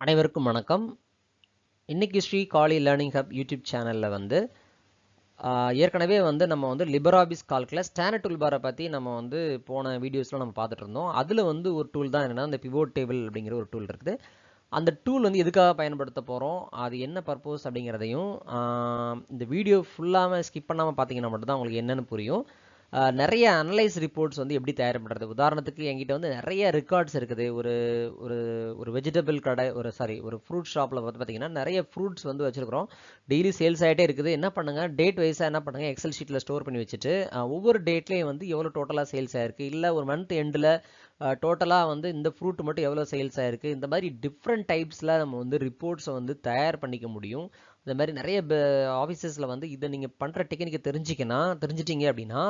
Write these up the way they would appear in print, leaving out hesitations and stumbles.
அனைவருக்கும் வணக்கம். இன்னைக்கு ஸ்ரீ காலி லேர்னிங் ஹப் யூடியூப் சேனலில் ஏற்கனவே நம்ம LibreOffice கால்கில் ஸ்டாண்டர்ட் டூல் பாரை பற்றி நம்ம போன வீடியோஸில் நம்ம பார்த்துட்டு இருந்தோம். அதில் ஒரு டூல் தான் என்னென்னா இந்த பிவோட் டேபிள் அப்படிங்கிற ஒரு டூல் இருக்குது. அந்த டூல் எதுக்காக பயன்படுத்த போகிறோம், அது என்ன பர்பஸ் அப்படிங்கிறதையும் இந்த வீடியோ ஃபுல்லாக ஸ்கிப் பண்ணாமல் பார்த்தீங்கன்னா மட்டும்தான் உங்களுக்கு என்னென்னு புரியும். நிறைய அனலைஸ் ரிப்போர்ட்ஸ் எப்படி தயார் பண்ணுறது. உதாரணத்துக்கு என்கிட்ட நிறைய ரெக்கார்ட்ஸ் இருக்குது. ஒரு ஒரு ஒரு வெஜிடபிள் கடை, ஒரு ஃப்ரூட் ஷாப்பில் பார்த்தீங்கன்னா நிறைய ஃப்ரூட்ஸ் வச்சுருக்கிறோம். டெய்லி சேல்ஸ் ஆகிட்டே இருக்குது. என்ன பண்ணுங்கள், டேட் வைஸாக என்ன பண்ணுங்கள், எக்ஸல் ஷீட்டில் ஸ்டோர் பண்ணி வச்சுட்டு ஒவ்வொரு டேட்லேயும் எவ்வளோ டோட்டலாக சேல்ஸ் ஆகிருக்கு, இல்லை ஒரு மந்த் எண்டில் டோட்டலாக இந்த ஃப்ரூட் மட்டும் எவ்வளோ சேல்ஸ் ஆகிருக்கு, இந்த மாதிரி டிஃப்ரெண்ட் டைப்ஸில் நம்ம ரிப்போர்ட்ஸை தயார் பண்ணிக்க முடியும். இந்த மாதிரி நிறைய ஆஃபீஸஸில் இதை நீங்கள் பண்ணுற டெக்னிக்கை தெரிஞ்சிட்டிங்க அப்படின்னா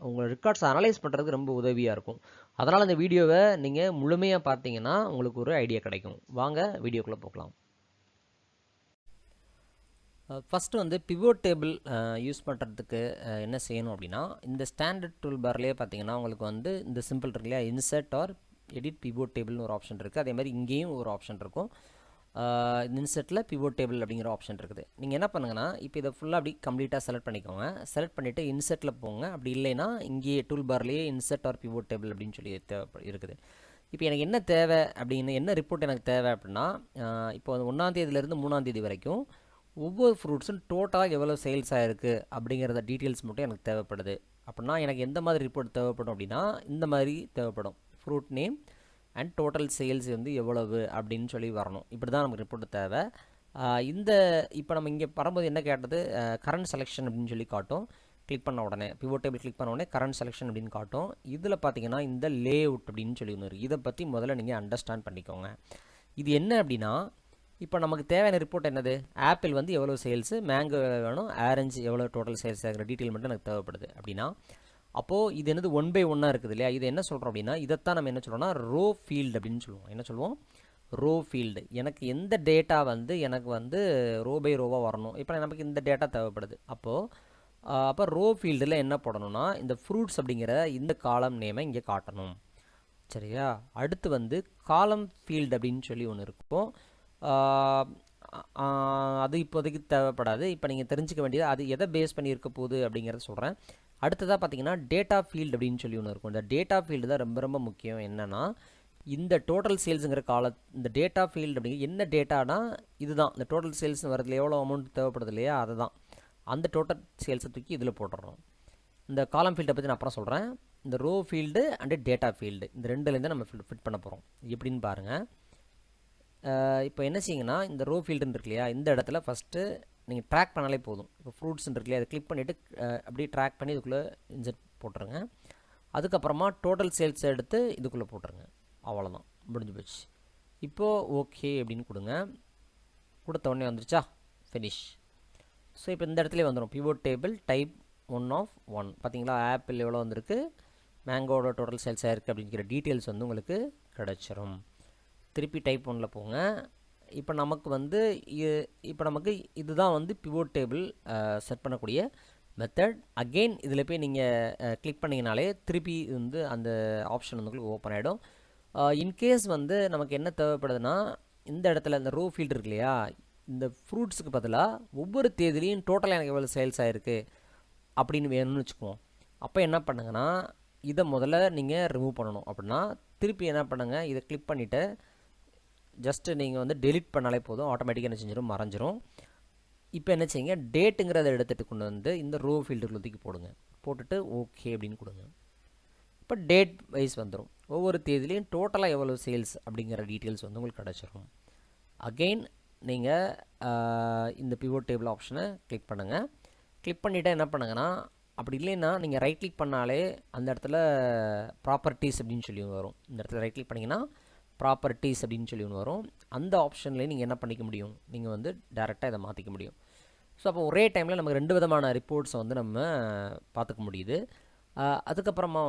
உங்கள் ரெக்கார்ட்ஸ் அனலைஸ் பண்ணுறதுக்கு ரொம்ப உதவியாக இருக்கும். அதனால் இந்த வீடியோவை நீங்கள் முழுமையாக பார்த்தீங்கன்னா உங்களுக்கு ஒரு ஐடியா கிடைக்கும். வாங்க வீடியோக்குள்ளே போகலாம். ஃபஸ்ட்டு பிவோட் டேபிள் யூஸ் பண்ணுறதுக்கு என்ன செய்யணும் அப்படின்னா, இந்த ஸ்டாண்டர்ட் டூல் பார்லேயே பார்த்தீங்கன்னா உங்களுக்கு இந்த சிம்பிள் இருக்கு இல்லையா, இன்சர்ட் ஆர் எடிட் பிவோட் டேபிள்னு ஒரு ஆப்ஷன் இருக்குது. அதே மாதிரி இங்கேயும் ஒரு ஆப்ஷன் இருக்கும். இன்சர்ட்டில் பிவோட் டேபிள் அப்படிங்கிற ஆப்ஷன் இருக்குது. நீங்கள் என்ன பண்ணுங்கன்னா, இப்போ இதை ஃபுல்லாக அப்படி கம்ப்ளீட்டாக செலக்ட் பண்ணிக்கோங்க. செலக்ட் பண்ணிவிட்டு இன்சர்ட்டில் போங்க. அப்படி இல்லைன்னா இங்கேயே டூல் பார்லேயே இன்சர்ட் ஆர் பிவோட் டேபிள் அப்படின்னு சொல்லி இருக்குது. இப்போ எனக்கு என்ன தேவை அப்படின்னு, என்ன ரிப்போர்ட் எனக்கு தேவை அப்படின்னா, இப்போ 1ஆம் தேதியிலேருந்து 3ஆம் தேதி வரைக்கும் ஒவ்வொரு ஃப்ரூட்ஸும் டோட்டலாக எவ்வளோ சேல்ஸ் ஆகிருக்கு அப்படிங்கிறத டீட்டெயில்ஸ் மட்டும் எனக்கு தேவைப்படுது. அப்படின்னா எனக்கு எந்த மாதிரி ரிப்போர்ட் தேவைப்படும் அப்படின்னா, இந்த மாதிரி தேவைப்படும். Fruit name and total sales எவ்வளவு அப்படின்னு சொல்லி வரணும். இப்படி தான் நமக்கு ரிப்போர்ட் தேவை. இப்போ நம்ம இங்கே வரும்போது என்ன கேட்டது, கரண்ட் செலெக்ஷன் அப்படின்னு சொல்லி காட்டும். கிளிக் பண்ண உடனே பிவோட் டேபிள் கிளிக் பண்ண உடனே கரண்ட் செலெக்ஷன் அப்படின்னு காட்டும். இதில் பார்த்தீங்கன்னா இந்த லே அவுட் அப்படின்னு சொல்லி ஒன்று இருக்குது. இதை பற்றி முதல்ல நீங்கள் அண்டர்ஸ்டாண்ட் பண்ணிக்கோங்க. இது என்ன அப்படின்னா, இப்போ நமக்கு தேவையான ரிப்போர்ட் என்னது, ஆப்பிள் எவ்வளோ சேல்ஸு, மேங்கோ வேணும், ஆரஞ்சு எவ்வளோ டோட்டல் சேல்ஸ் ஆகிற டீட்டெயில் மட்டும் எனக்கு தேவைப்படுது அப்படின்னா, அப்போது இது என்னது 1 by 1 இருக்குது இல்லையா. இது என்ன சொல்கிறோம் அப்படின்னா, இதைத்தான் நம்ம என்ன சொல்கிறோம்னா ரோ ஃபீல்டு அப்படின்னு சொல்லுவோம். என்ன சொல்லுவோம், ரோ ஃபீல்டு. எனக்கு எந்த டேட்டா எனக்கு ரோ பை ரோவாக வரணும். இப்போ நமக்கு இந்த டேட்டா தேவைப்படுது. அப்போ ரோ ஃபீல்டில் என்ன போடணும்னா, இந்த ஃப்ரூட்ஸ் அப்படிங்கிற இந்த காலம் நேமை இங்கே காட்டணும். சரியா. அடுத்து காலம் ஃபீல்டு அப்படின்னு சொல்லி ஒன்று இருக்கும். அது இப்போதைக்கு தேவைப்படாது. இப்போ நீங்கள் தெரிஞ்சுக்க வேண்டியது அது எதை பேஸ் பண்ணி இருக்க போகுது அப்படிங்கிறத சொல்கிறேன். அடுத்ததாக பார்த்தீங்கன்னா டேட்டா ஃபீல்டு அப்படின்னு சொல்லி ஒன்று இருக்கும். இந்த டேட்டா ஃபீல்டு தான் ரொம்ப ரொம்ப முக்கியம். என்னென்னா, இந்த டோட்டல் சேல்ஸுங்கிற இந்த டேட்டா ஃபீல்டு அப்படிங்கிற என்ன டேட்டானா, இதுதான் இந்த டோட்டல் சேல்ஸ் வரதுல எவ்வளோ அமௌண்ட் தேவைப்படுது இல்லையா, அதுதான். அந்த டோட்டல் சேல்ஸை தூக்கி இதில் போட்டுடுறோம். இந்த காலம் ஃபீல்டை பற்றி நான் அப்புறம் சொல்கிறேன். இந்த row field and data field, இந்த ரெண்டுலேருந்து நம்ம ஃபிட் பண்ண போகிறோம். எப்படின்னு பாருங்கள். இப்போ என்ன செய்யுங்கன்னா, இந்த ரோ ஃபீல்டுன்னு இருக்கு இல்லையா, இந்த இடத்துல ஃபஸ்ட்டு நீங்கள் ட்ராக் பண்ணாலே போதும். இப்போ ஃப்ரூட்ஸ்ன்னு இருக்கு இல்லையா, அதை கிளிக் பண்ணிவிட்டு அப்படியே ட்ராக் பண்ணி இதுக்குள்ளே இன்சர்ட் போட்டுருங்க. அதுக்கப்புறமா டோட்டல் சேல்ஸ் எடுத்து இதுக்குள்ளே போட்டுருங்க. அவ்வளோதான், முடிஞ்சு போச்சு. இப்போது ஓகே அப்படின்னு கொடுங்க. கொடுத்த உடனே வந்துருச்சா, ஃபினிஷ். ஸோ இப்போ இந்த இடத்துல வந்துடும் பிவோட் டேபிள் டைப் 1 of 1. பார்த்தீங்களா, ஆப்பிள் எவ்வளோ வந்திருக்கு, மேங்கோட டோட்டல் சேல்ஸ் ஆகிருக்கு அப்படிங்கிற டீட்டெயில்ஸ் உங்களுக்கு கிடச்சிரும். திருப்பி டைப் 1ல் போங்க. இப்போ நமக்கு இதுதான் பிவோட் டேபிள் செட் பண்ணக்கூடிய மெத்தட். அகெயின் இதில் போய் நீங்கள் கிளிக் பண்ணிங்கனாலே திருப்பி அந்த ஆப்ஷன் உங்களுக்கு ஓப்பன் ஆகிடும். இன்கேஸ் நமக்கு என்ன தேவைப்படுதுன்னா, இந்த இடத்துல இந்த ரோ ஃபீல்டு இருக்கு இல்லையா, இந்த ஃப்ரூட்ஸுக்கு பதிலாக ஒவ்வொரு தேதிலையும் டோட்டலாக எனக்கு எவ்வளோ சேல்ஸ் ஆகிருக்கு அப்படின்னு வேணும்னு வச்சுக்குவோம். அப்போ என்ன பண்ணுங்கன்னா, இதை முதல்ல நீங்கள் ரிமூவ் பண்ணணும். அப்படின்னா திருப்பி என்ன பண்ணுங்கள், இதை கிளிக் பண்ணிவிட்டு ஜஸ்ட்டு நீங்கள் டெலிட் பண்ணாலே போதும். ஆட்டோமேட்டிக்காக என்ன செஞ்சிடும், மறைஞ்சிரும். இப்போ என்ன செய்யுங்க, டேட்டுங்கிறத எடுத்துகிட்டு கொண்டு இந்த ரோ ஃபீல்டுக்குள்ள தூக்கி போடுங்க. போட்டுட்டு ஓகே அப்படின்னு கொடுங்க. இப்போ டேட் வைஸ் வந்துடும். ஒவ்வொரு தேதிலையும் டோட்டலாக எவ்வளோ சேல்ஸ் அப்படிங்கிற டீட்டெயில்ஸ் உங்களுக்கு கிடச்சிரும். அகெயின் நீங்கள் இந்த பிவோட் டேபிள் ஆப்ஷனை கிளிக் பண்ணுங்கள். கிளிக் பண்ணிவிட்டு என்ன பண்ணுங்கன்னா, அப்படி இல்லைன்னா நீங்கள் ரைட் கிளிக் பண்ணாலே அந்த இடத்துல ப்ராப்பர்ட்டிஸ் அப்படின்னு சொல்லி வரும். இந்த இடத்துல ரைட் கிளிக் பண்ணிங்கன்னா ப்ராப்பர்ட்டிஸ் அப்படின்னு சொல்லி ஒன்று வரும். அந்த ஆப்ஷன்லேயே நீங்கள் என்ன பண்ணிக்க முடியும், நீங்கள் டேரெக்டாக இதை மாற்றிக்க முடியும். ஸோ அப்போ ஒரே டைமில் நமக்கு 2 விதமான ரிப்போர்ட்ஸை நம்ம பார்த்துக்க முடியுது. அதுக்கப்புறமா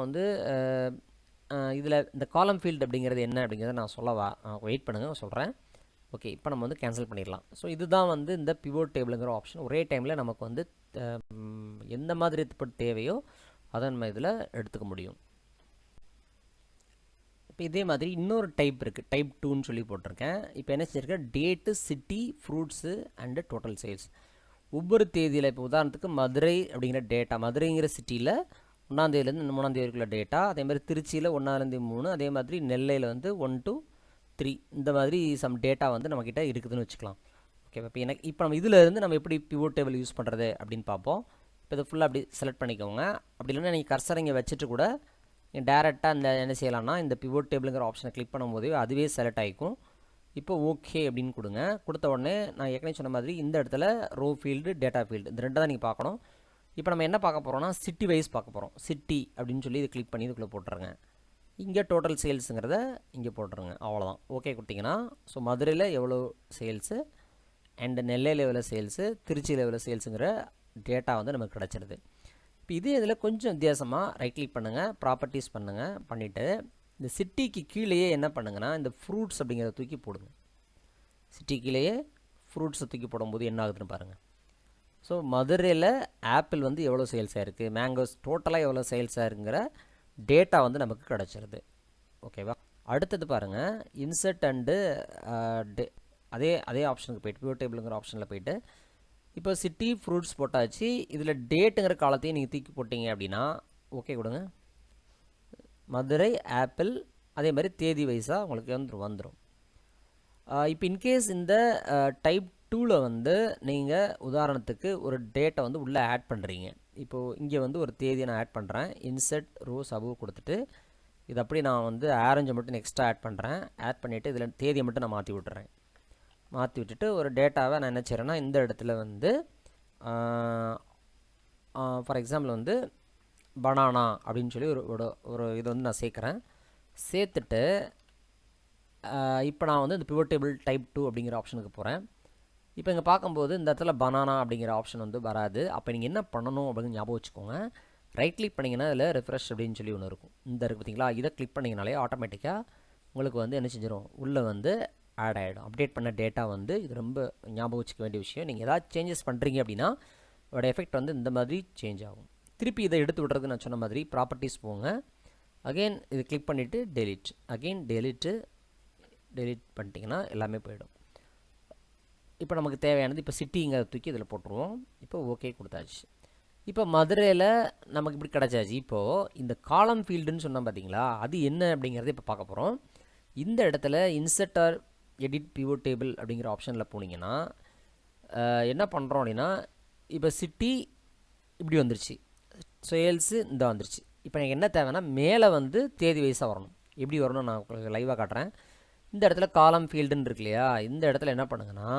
இதில் இந்த காலம் ஃபீல்டு அப்படிங்கிறது என்ன அப்படிங்கிறத நான் சொல்லவா, வெயிட் பண்ணுங்கள், சொல்கிறேன். ஓகே, இப்போ நம்ம கேன்சல் பண்ணிடலாம். ஸோ இதுதான் இந்த பிவோட் டேபிளுங்கிற ஆப்ஷன். ஒரே டைமில் நமக்கு எந்த மாதிரி ரிப்போர்ட் தேவையோ அதை நம்ம இதில் எடுத்துக்க முடியும். இப்போ இதே மாதிரி இன்னொரு டைப் இருக்குது, டைப் 2ன்னு சொல்லி போட்டிருக்கேன். இப்போ என்ன செஞ்சுருக்கேன், date, city, fruits and total sales. ஒவ்வொரு தேதியில் இப்போ உதாரணத்துக்கு மதுரை அப்படிங்கிற டேட்டா, மதுரைங்கிற சிட்டியில் 1ஆந்தேதியிலேருந்து 3ஆந்தேதி வரைக்குள்ள டேட்டா, அதே மாதிரி திருச்சியில் 1லேருந்து 3, அதே மாதிரி நெல்லையில் வந்து 1 to 3, இந்த மாதிரி சம் டேட்டா வந்து நம்மக்கிட்ட இருக்குதுன்னு வச்சுக்கலாம். ஓகே, இப்போ நம்ம இதில் இருந்து நம்ம எப்படி பிவோட் டேபிள் யூஸ் பண்ணுறது அப்படின்னு பார்ப்போம். இப்போ இதை ஃபுல்லாக அப்படி செலக்ட் பண்ணிக்கோங்க. அப்படி இல்லைன்னா நீங்கள் கர்சரை இங்கே வச்சுட்டு கூட நீங்கள் டேரெக்டாக இந்த என்ன செய்யலாம்னா இந்த பிவோட் டேபிளுங்கிற ஆப்ஷனை கிளிக் பண்ணும்போது அதுவே செலக்ட் ஆகிக்கும். இப்போ ஓகே அப்படின்னு கொடுங்க. கொடுத்த உடனே நான் ஏற்கனவே சொன்ன மாதிரி இந்த இடத்துல ரோ ஃபீல்டு, டேட்டா ஃபீல்டு, இந்த ரெண்டு தான் நீங்கள் பார்க்கணும். இப்போ நம்ம என்ன பார்க்க போகிறோம்னா சிட்டி வைஸ் பார்க்க போகிறோம். சிட்டி அப்படின்னு சொல்லி இதை கிளிக் பண்ணி இதுக்குள்ளே போட்டுருங்க. இங்கே டோட்டல் சேல்ஸுங்கிறத இங்கே போட்டுருங்க. அவ்வளோதான். ஓகே கொடுத்தீங்கன்னா ஸோ மதுரையில் எவ்வளோ சேல்ஸு அண்டு நெல்லையில் எவ்வளோ சேல்ஸு, திருச்சியில் எவ்வளோ சேல்ஸுங்கிற டேட்டா வந்து நமக்கு கிடச்சிருது. இப்போ இதே இதில் கொஞ்சம் வித்தியாசமாக ரைட் கிளிக் பண்ணுங்கள், ப்ராப்பர்ட்டிஸ் பண்ணுங்கள். பண்ணிவிட்டு இந்த சிட்டிக்கு கீழேயே என்ன பண்ணுங்கன்னா இந்த ஃப்ரூட்ஸ் அப்படிங்கிறத தூக்கி போடுங்க. சிட்டி கீழேயே ஃப்ரூட்ஸை தூக்கி போடும்போது என்ன ஆகுதுன்னு பாருங்கள். ஸோ மதுரையில் ஆப்பிள் வந்து எவ்வளோ சேல்ஸாக இருக்குது, மேங்கோஸ் டோட்டலாக எவ்வளோ சேல்ஸாக இருக்குங்கிற டேட்டா வந்து நமக்கு கிடச்சிருது. ஓகேவா? அடுத்தது பாருங்கள், இன்சர்ட் அண்டு அதே ஆப்ஷனுக்கு போய்ட்டு பிவோட் டேபிளுங்கிற ஆப்ஷனில் போய்ட்டு இப்போ சிட்டி, ஃப்ரூட்ஸ் போட்டாச்சு. இதில் டேட்டுங்கிற காலத்தையும் நீங்கள் தூக்கி போட்டிங்க அப்படின்னா ஓகே கொடுங்க. மதுரை ஆப்பிள் அதே மாதிரி தேதி வைஸாக உங்களுக்கு வந்துடும். இப்போ இன்கேஸ் இந்த டைப் 2ல் வந்து நீங்கள் உதாரணத்துக்கு ஒரு டேட்டை வந்து உள்ளே ஆட் பண்ணுறீங்க. இப்போது இங்கே வந்து ஒரு தேதியை நான் ஆட் பண்ணுறேன். இன்சர்ட் ரோஸ் அபவ் கொடுத்துட்டு இது அப்படி நான் வந்து ஆரஞ்சை மட்டும் நெக்ஸ்ட்டாக ஆட் பண்ணுறேன். ஆட் பண்ணிவிட்டு இதில் தேதியை மட்டும் நான் மாற்றி விட்டுறேன். மாற்றி விட்டுட்டு ஒரு டேட்டாவை நான் என்ன செய்கிறேன்னா இந்த இடத்துல வந்து ஃபார் எக்ஸாம்பிள் வந்து பனானா அப்படின்னு சொல்லி ஒரு இது வந்து நான் சேர்க்குறேன். சேர்த்துட்டு இப்போ நான் வந்து இந்த பிவோட் டேபிள் டைப் 2 அப்படிங்கிற ஆப்ஷனுக்கு போகிறேன். இப்போ இங்கே பார்க்கும்போது இந்த இடத்துல பனானா அப்படிங்கிற ஆப்ஷன் வந்து வராது. அப்போ நீங்கள் என்ன பண்ணணும் அப்படின்னு ஞாபகம் வச்சுக்கோங்க. ரைட் கிளிக் பண்ணிங்கன்னா இதில் ரெஃப்ரெஷ் அப்படின்னு சொல்லி ஒன்று இருக்கும். இந்த இருக்குது பார்த்தீங்களா, இதை கிளிக் பண்ணிங்கனாலே ஆட்டோமேட்டிக்காக உங்களுக்கு வந்து என்ன செஞ்சிடும், உள்ளே வந்து ஆட் ஆகிடும். அப்டேட் பண்ண டேட்டா வந்து இது ரொம்ப ஞாபகம் வச்சுக்க வேண்டிய விஷயம். நீங்கள் ஏதாவது சேஞ்சஸ் பண்ணுறீங்க அப்படின்னா அதோட எஃபெக்ட் வந்து இந்த மாதிரி சேஞ்ச் ஆகும். திருப்பி இதை எடுத்து விட்றது நான் சொன்ன மாதிரி ப்ராப்பர்ட்டிஸ் போங்க. அகெயின் இது கிளிக் பண்ணிவிட்டு டெலிட், அகெயின் டெலிட் பண்ணிட்டீங்கன்னா எல்லாமே போயிடும். இப்போ நமக்கு தேவையானது இப்போ சிட்டிங்கிறத தூக்கி இதில் போட்டுருவோம். இப்போ ஓகே கொடுத்தாச்சு. இப்போ மதுரையில் நமக்கு இப்படி கிடச்சாச்சு. இப்போது இந்த காலம் ஃபீல்டுன்னு சொன்னோம் பார்த்தீங்களா, அது என்ன அப்படிங்கிறத இப்போ பார்க்க போகிறோம். இந்த இடத்துல insert or edit pivot table அப்படிங்கிற ஆப்ஷனில் போனீங்கன்னா என்ன பண்ணுறோம் அப்படின்னா இப்போ சிட்டி இப்படி வந்துருச்சு, சேல்ஸு இந்த வந்துருச்சு. இப்போ எனக்கு என்ன தேவைன்னா மேலே வந்து தேதி வைஸாக வரணும். எப்படி வரணும் நான் உங்களுக்கு லைவாக காட்டுறேன். இந்த இடத்துல காலம் ஃபீல்டுன்னு இருக்கு இல்லையா, இந்த இடத்துல என்ன பண்ணுங்கன்னா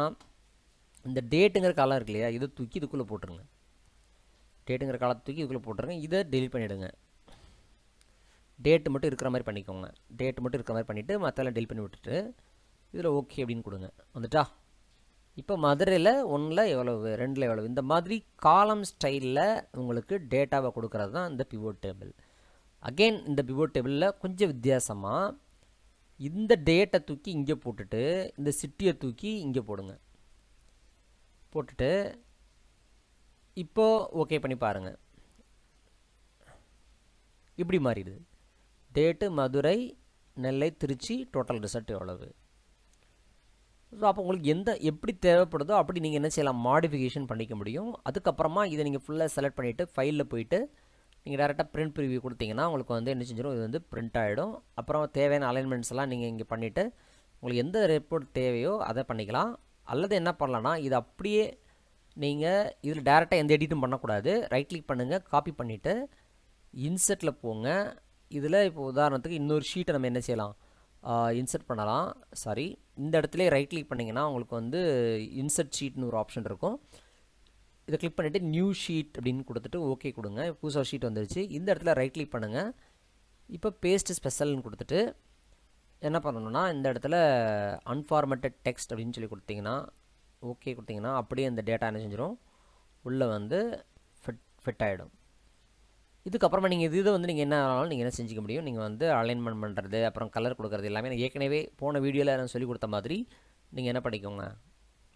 இந்த டேட்டுங்கிற காலம் இருக்கு இல்லையா, இதை தூக்கி இதுக்குள்ளே போட்டுருங்க. டேட்டுங்கிற காலத்தை தூக்கி இதுக்குள்ளே போட்டுருங்க. இதை டெலிட் பண்ணிவிடுங்க. டேட்டு மட்டும் இருக்கிற மாதிரி பண்ணிக்கோங்க. டேட்டு மட்டும் இருக்கிற மாதிரி பண்ணிவிட்டு மற்றெல்லாம் டெலிட் பண்ணி விட்டுட்டு இதில் ஓகே அப்படின்னு கொடுங்க. வந்துட்டா இப்போ மதுரையில் 1ல் எவ்வளவு, 2ல் எவ்வளவு, இந்த மாதிரி காலம் ஸ்டைலில் உங்களுக்கு டேட்டாவை கொடுக்கறது தான் இந்த பிவோட் டேபிள். அகெயின் இந்த பிவோட் டேபிளில் கொஞ்சம் வித்தியாசமாக இந்த டேட்டை தூக்கி இங்கே போட்டுட்டு இந்த சிட்டியை தூக்கி இங்கே போடுங்க. போட்டுட்டு இப்போது ஓகே பண்ணி பாருங்கள். இப்படி மாறிடுது. டேட்டு மதுரை, நெல்லை, திருச்சி, டோட்டல் ரிசல்ட் எவ்வளவு. ஸோ அப்போ உங்களுக்கு எப்படி தேவைப்படுதோ அப்படி நீங்கள் என்ன செய்யலாம், மாடிஃபிகேஷன் பண்ணிக்க முடியும். அதுக்கப்புறமா இதை நீங்கள் ஃபுல்லாக செலக்ட் பண்ணிவிட்டு ஃபைலில் போயிட்டு நீங்கள் டேரெக்டாக பிரிண்ட் ப்ரிவியூ கொடுத்தீங்கன்னா உங்களுக்கு வந்து என்ன செஞ்சிடும், இது வந்து பிரிண்ட் ஆகிடும். அப்புறம் தேவையான அலைன்மெண்ட்ஸ் எல்லாம் நீங்கள் இங்கே பண்ணிவிட்டு உங்களுக்கு எந்த ரிப்போர்ட் தேவையோ அதை பண்ணிக்கலாம். அல்லது என்ன பண்ணலான்னா இது அப்படியே நீங்கள் இதில் டேரெக்டாக எந்த எடிட்டும் பண்ணக்கூடாது. ரைட் கிளிக் பண்ணுங்கள், காப்பி பண்ணிவிட்டு இன்சர்ட்டில் போங்க. இதில் இப்போ உதாரணத்துக்கு இன்னொரு ஷீட்டை நம்ம என்ன செய்யலாம், இன்சர்ட் பண்ணலாம். சாரி, இந்த இடத்துல ரைட் கிளிக் பண்ணிங்கன்னா உங்களுக்கு வந்து இன்சர்ட் ஷீட்னு ஒரு ஆப்ஷன் இருக்கும். இதை கிளிக் பண்ணிவிட்டு நியூ ஷீட் அப்படின்னு கொடுத்துட்டு ஓகே கொடுங்க. புதுசாக ஷீட் வந்துருச்சு. இந்த இடத்துல ரைட் கிளிக் பண்ணுங்கள். இப்போ பேஸ்ட் ஸ்பெஷல்னு கொடுத்துட்டு என்ன பண்ணணும்னா இந்த இடத்துல அன்ஃபார்மேட்டட் டெக்ஸ்ட் அப்படின்னு சொல்லி கொடுத்தீங்கன்னா ஓகே கொடுத்தீங்கன்னா அப்படியே இந்த டேட்டா என்ன செஞ்சிடும், உள்ளே வந்து ஃபிட் ஆகிடும். இதுக்கப்புறமா நீங்கள் இதை வந்து நீங்கள் என்ன ஆனாலும் நீங்கள் என்ன செஞ்சுக்க முடியும், நீங்கள் வந்து அலைன்மெண்ட் பண்ணுறது அப்புறம் கலர் கொடுக்குறது எல்லாமே நான் ஏற்கனவே போன வீடியோவில் நான் சொல்லி கொடுத்த மாதிரி நீங்கள் என்ன பண்ணிக்கோங்க,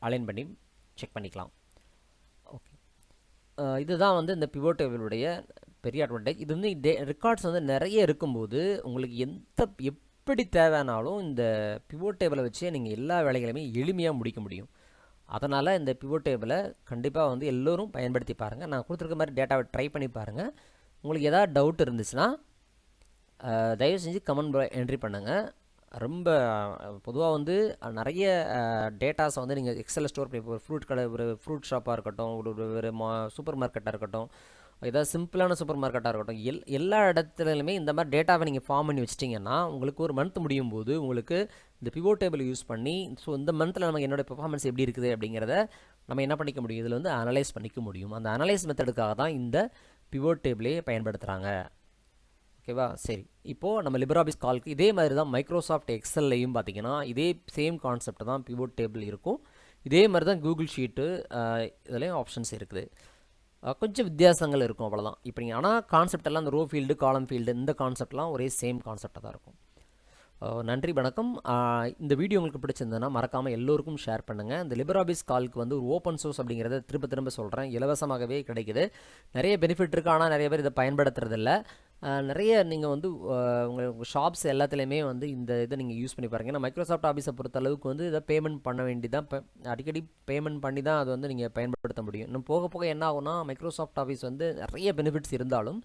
அலைன் பண்ணி செக் பண்ணிக்கலாம். ஓகே, இதுதான் வந்து இந்த பிவோட் டேபிளுடைய பெரிய அட்வான்டேஜ். இது வந்து ரெக்கார்ட்ஸ் வந்து நிறைய இருக்கும்போது உங்களுக்கு எப்படி எப்படி தேவைனாலும் இந்த பிவோட் டேபிளை வச்சே நீங்கள் எல்லா வேலைகளையுமே எளிமையாக முடிக்க முடியும். அதனால் இந்த பிவோட் டேபிளை கண்டிப்பாக வந்து எல்லோரும் பயன்படுத்தி பாருங்கள். நான் கொடுத்துருக்க மாதிரி டேட்டாவை ட்ரை பண்ணி பாருங்கள். உங்களுக்கு எதாவது டவுட் இருந்துச்சுன்னா தயவு செஞ்சு கமெண்ட் என்ட்ரி பண்ணுங்கள். ரொம்ப பொதுவாக வந்து நிறைய டேட்டாஸை வந்து நீங்கள் எக்ஸலில் ஸ்டோர் பண்ணி, ஒரு ஃப்ரூட் கடை, ஒரு ஃப்ரூட் ஷாப்பாக இருக்கட்டும், ஒரு சூப்பர் மார்க்கெட்டாக இருக்கட்டும், ஏதாவது சிம்பிளான சூப்பர் மார்க்கெட்டாக இருக்கட்டும், எல்லா இடத்துலையுமே இந்த மாதிரி டேட்டாவை நீங்கள் ஃபார்ம் பண்ணி வச்சிட்டிங்கன்னா உங்களுக்கு ஒரு மந்த் முடியும் போது உங்களுக்கு இந்த பிவோட் டேபிள் யூஸ் பண்ணி, ஸோ இந்த மந்தில் நமக்கு என்னோடய பெர்ஃபார்மன்ஸ் எப்படி இருக்குது அப்படிங்கிறத நம்ம என்ன பண்ணிக்க முடியும், இதில் வந்து அனலைஸ் பண்ணிக்க முடியும். அந்த அனலைஸ் மெத்தடுக்காக தான் இந்த பிவோட் டேபிளே பயன்படுத்துகிறாங்க. ஓகேவா? சரி, இப்போது நம்ம லிப்ராபிஸ் கால்க்கு இதே மாதிரி தான் மைக்ரோசாஃப்ட் எக்ஸல்லையும் பார்த்தீங்கன்னா இதே சேம் கான்செப்ட் தான் பிவோட் டேபிள் இருக்கும். இதே மாதிரி தான் கூகுள் ஷீட்டு இதுலேயும் ஆப்ஷன்ஸ் இருக்குது. கொஞ்சம் வித்தியாசங்கள் இருக்கும், அவ்வளோதான். இப்போ நீங்கள் ஆனால் கான்செப்ட் எல்லாம் இந்த ரோ ஃபீல்டு, காலம் ஃபீல்டு, இந்த கான்செப்ட்லாம் ஒரே சேம் கான்செப்டாக தான் இருக்கும். நன்றி, வணக்கம். இந்த வீடியோ உங்களுக்கு பிடிச்சிருந்ததுன்னா மறக்காமல் எல்லோருக்கும் ஷேர் பண்ணுங்கள். இந்த லிப்ராபிஸ் கால்க்கு வந்து ஒரு ஓப்பன் சோர்ஸ் அப்படிங்கிறத திரும்ப சொல்கிறேன், இலவசமாகவே கிடைக்குது. நிறைய பெனிஃபிட் இருக்குது, ஆனால் நிறைய பேர் இதை பயன்படுத்துறதில்ல. நிறைய நீங்கள் வந்து உங்கள் ஷாப்ஸ் எல்லாத்துலேயுமே வந்து இந்த இதை நீங்கள் யூஸ் பண்ணி பாருங்கள். ஏன்னா மைக்ரோசாஃப்ட் ஆஃபீஸை பொறுத்த அளவுக்கு வந்து இதை பேமெண்ட் பண்ண வேண்டிதான், அடிக்கடி பேமெண்ட் பண்ணி தான் அது வந்து நீங்கள் பயன்படுத்த முடியும். இன்னும் போக போக என்ன ஆகும்னா, மைக்ரோசாஃப்ட் ஆஃபீஸ் வந்து நிறைய பெனிஃபிட்ஸ் இருந்தாலும்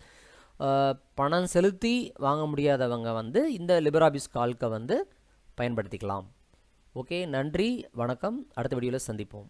பணம் செலுத்தி வாங்க முடியாதவங்க வந்து இந்த லிப்ராபிஸ் கால்க்கை வந்து பயன்படுத்திக்கலாம். ஓகே, நன்றி, வணக்கம். அடுத்த வீடியோவில் சந்திப்போம்.